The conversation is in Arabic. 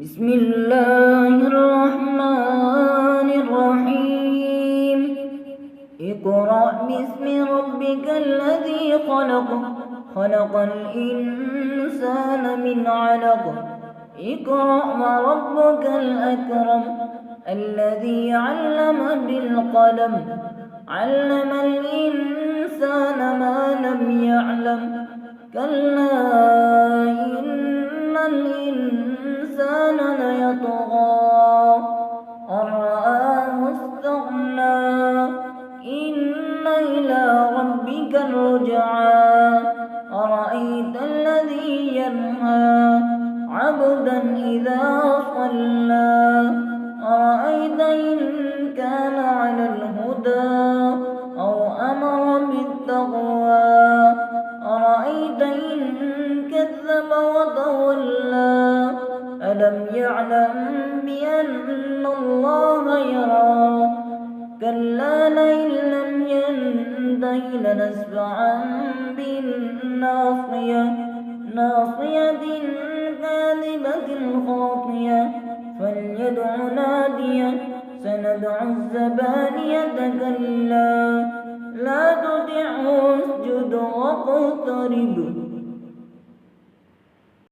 بسم الله الرحمن الرحيم اقرأ باسم ربك الذي خلق خلق الإنسان من علق اقرأ وربك الأكرم الذي علم بالقلم علم الإنسان ما لم يعلم كلا إن الإنسان ليطغى أن رآه استغنى إن إلى ربك الرجعى أرأيت الذي ينهى عبدا إذا صلى أرأيت إن كان على الهدى أو أمر بالتقوى أرأيت إن كذب وتولى ألم يعلم بأن الله يرى كلا لئن لم ينته لنسفعا بالناصية ناصية كاذبة خاطية فليدع ناديه سندع الزبانية كلا لا تطعه واسجد واقترب